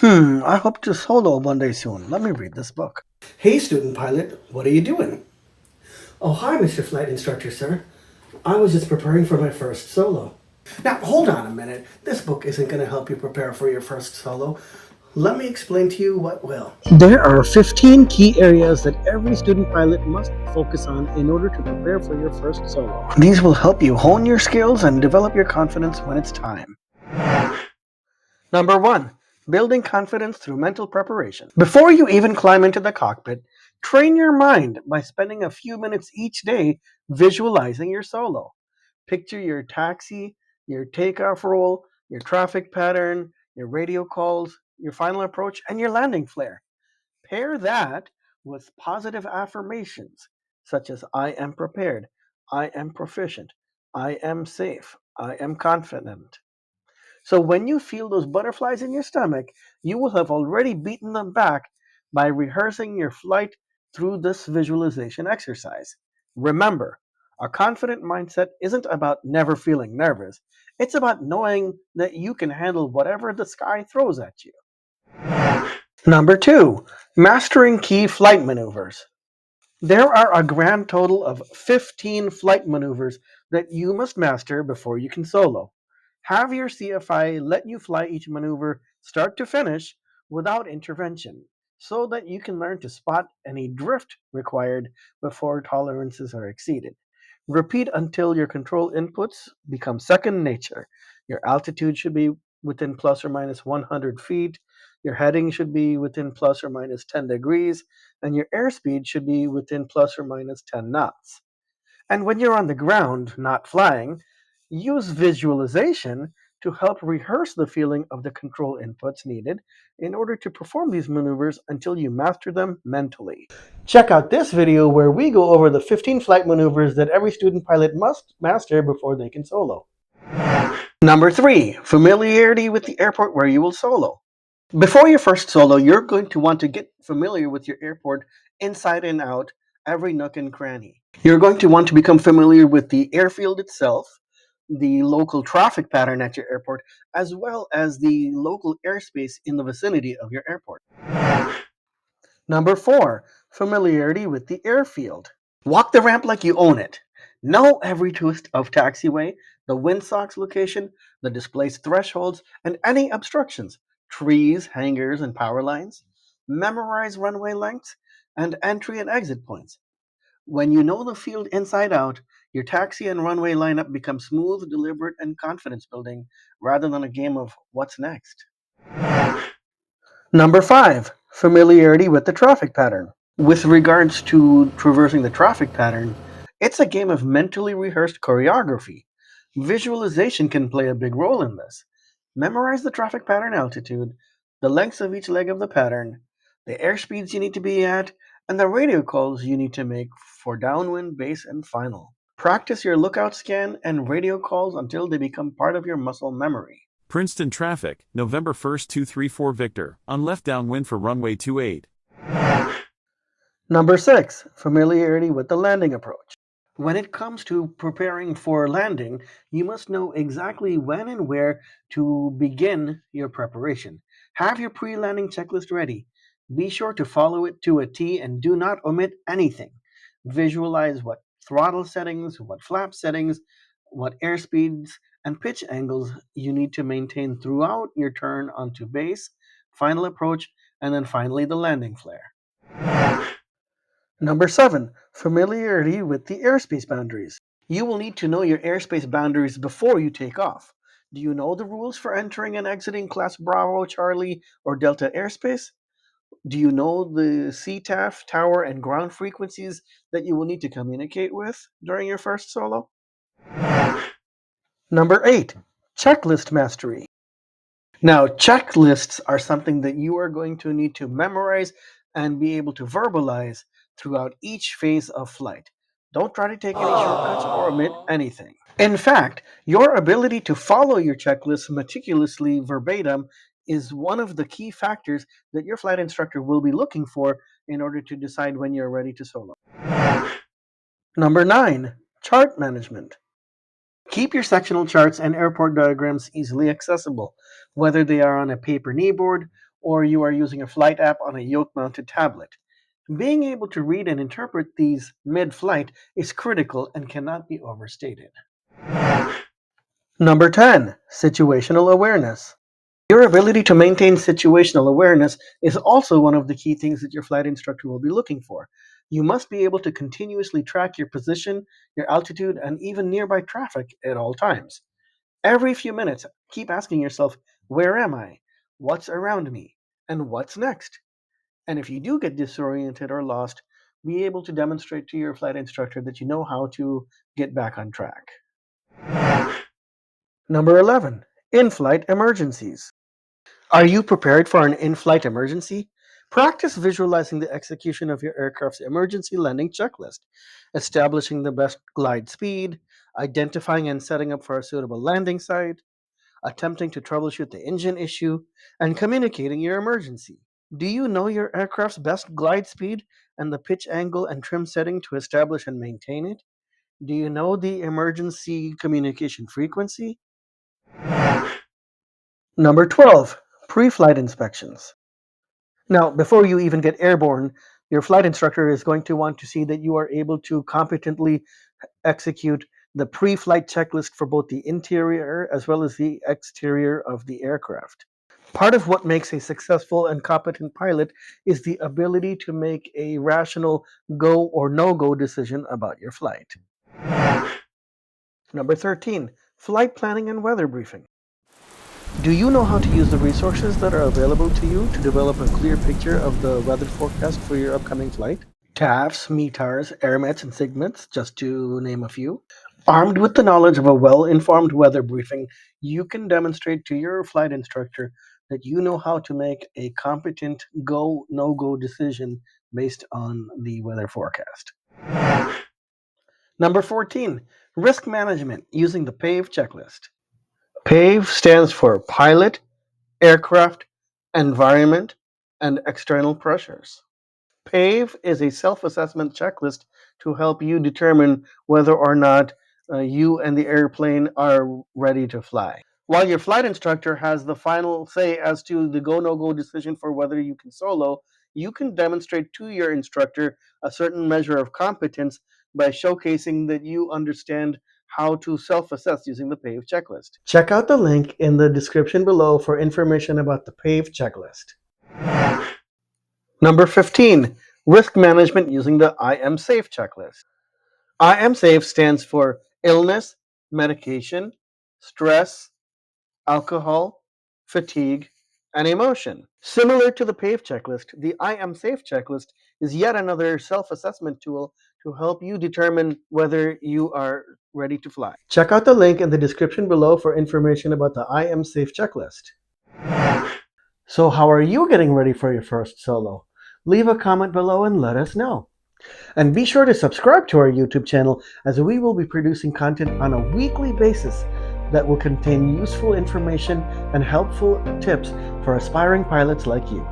I hope to solo one day soon. Let me read this book. Hey, student pilot, what are you doing? Oh, hi, Mr. Flight Instructor, sir. I was just preparing for my first solo. Now, hold on a minute. This book isn't going to help you prepare for your first solo. Let me explain to you what will. There are 15 key areas that every student pilot must focus on in order to prepare for your first solo. These will help you hone your skills and develop your confidence when it's time. Number 1. Building confidence through mental preparation. Before you even climb into the cockpit, train your mind by spending a few minutes each day visualizing your solo. Picture your taxi, your takeoff roll, your traffic pattern, your radio calls, your final approach, and your landing flare. Pair that with positive affirmations such as I am prepared, I am proficient, I am safe, I am confident. So when you feel those butterflies in your stomach, you will have already beaten them back by rehearsing your flight through this visualization exercise. Remember, a confident mindset isn't about never feeling nervous. It's about knowing that you can handle whatever the sky throws at you. Number 2, mastering key flight maneuvers. There are a grand total of 15 flight maneuvers that you must master before you can solo. Have your CFI let you fly each maneuver start to finish without intervention so that you can learn to spot any drift required before tolerances are exceeded. Repeat until your control inputs become second nature. Your altitude should be within plus or minus 100 feet. Your heading should be within plus or minus 10 degrees, and your airspeed should be within plus or minus 10 knots. And when you're on the ground, not flying, use visualization to help rehearse the feeling of the control inputs needed in order to perform these maneuvers until you master them mentally. Check out this video where we go over the 15 flight maneuvers that every student pilot must master before they can solo. Number 3, familiarity with the airport where you will solo. Before your first solo, you're going to want to get familiar with your airport inside and out, every nook and cranny. You're going to want to become familiar with the airfield itself, the local traffic pattern at your airport, as well as the local airspace in the vicinity of your airport. Number 4, familiarity with the airfield. Walk the ramp like you own it. Know every twist of taxiway, the windsocks location, the displaced thresholds, and any obstructions, trees, hangars, and power lines. Memorize runway lengths and entry and exit points. When you know the field inside out, your taxi and runway lineup becomes smooth, deliberate, and confidence building rather than a game of what's next. Number 5, familiarity with the traffic pattern. With regards to traversing the traffic pattern, it's a game of mentally rehearsed choreography. Visualization can play a big role in this. Memorize the traffic pattern altitude, the lengths of each leg of the pattern, the airspeeds you need to be at, and the radio calls you need to make for downwind, base, and final. Practice your lookout scan and radio calls until they become part of your muscle memory. Princeton traffic, November 1st, 234 Victor, on left downwind for runway 28. Number 6, familiarity with the landing approach. When it comes to preparing for landing, you must know exactly when and where to begin your preparation. Have your pre landing checklist ready. Be sure to follow it to a T and do not omit anything. Visualize what throttle settings, what flap settings, what airspeeds, and pitch angles you need to maintain throughout your turn onto base, final approach, and then finally the landing flare. Number 7, familiarity with the airspace boundaries. You will need to know your airspace boundaries before you take off. Do you know the rules for entering and exiting Class Bravo, Charlie, or Delta airspace? Do you know the CTAF, tower, and ground frequencies that you will need to communicate with during your first solo? Number 8, checklist mastery. Now, checklists are something that you are going to need to memorize and be able to verbalize throughout each phase of flight. Don't try to take any shortcuts or omit anything. In fact, your ability to follow your checklist meticulously verbatim is one of the key factors that your flight instructor will be looking for in order to decide when you're ready to solo. Number 9, chart management. Keep your sectional charts and airport diagrams easily accessible, whether they are on a paper kneeboard or you are using a flight app on a yoke-mounted tablet. Being able to read and interpret these mid-flight is critical and cannot be overstated. Number 10, situational awareness. Your ability to maintain situational awareness is also one of the key things that your flight instructor will be looking for. You must be able to continuously track your position, your altitude, and even nearby traffic at all times. Every few minutes, keep asking yourself, where am I? What's around me? And what's next? And if you do get disoriented or lost, be able to demonstrate to your flight instructor that you know how to get back on track. Number 11, in-flight emergencies. Are you prepared for an in-flight emergency? Practice visualizing the execution of your aircraft's emergency landing checklist, establishing the best glide speed, identifying and setting up for a suitable landing site, attempting to troubleshoot the engine issue, and communicating your emergency. Do you know your aircraft's best glide speed and the pitch angle and trim setting to establish and maintain it? Do you know the emergency communication frequency? Number 12, pre-flight inspections. Now, before you even get airborne, your flight instructor is going to want to see that you are able to competently execute the pre-flight checklist for both the interior as well as the exterior of the aircraft. Part of what makes a successful and competent pilot is the ability to make a rational go or no-go decision about your flight. Number 13, flight planning and weather briefing. Do you know how to use the resources that are available to you to develop a clear picture of the weather forecast for your upcoming flight? TAFs, METARs, AirMets, and SIGMETs, just to name a few. Armed with the knowledge of a well-informed weather briefing, you can demonstrate to your flight instructor that you know how to make a competent go, no-go decision based on the weather forecast. Number 14, risk management using the PAVE checklist. PAVE stands for Pilot, Aircraft, Environment, and External Pressures. PAVE is a self-assessment checklist to help you determine whether or not you and the airplane are ready to fly. While your flight instructor has the final say as to the go, no-go decision for whether you can solo, you can demonstrate to your instructor a certain measure of competence by showcasing that you understand how to self-assess using the PAVE checklist. Check out the link in the description below for information about the PAVE checklist. Number 15, risk management using the IMSAFE checklist. IMSAFE stands for illness, medication, stress, alcohol, fatigue, and emotion. Similar to the PAVE checklist, the IMSAFE checklist is yet another self-assessment tool to help you determine whether you are ready to fly. Check out the link in the description below for information about the IMSAFE checklist. So how are you getting ready for your first solo? Leave a comment below and let us know. And be sure to subscribe to our YouTube channel, as we will be producing content on a weekly basis that will contain useful information and helpful tips for aspiring pilots like you.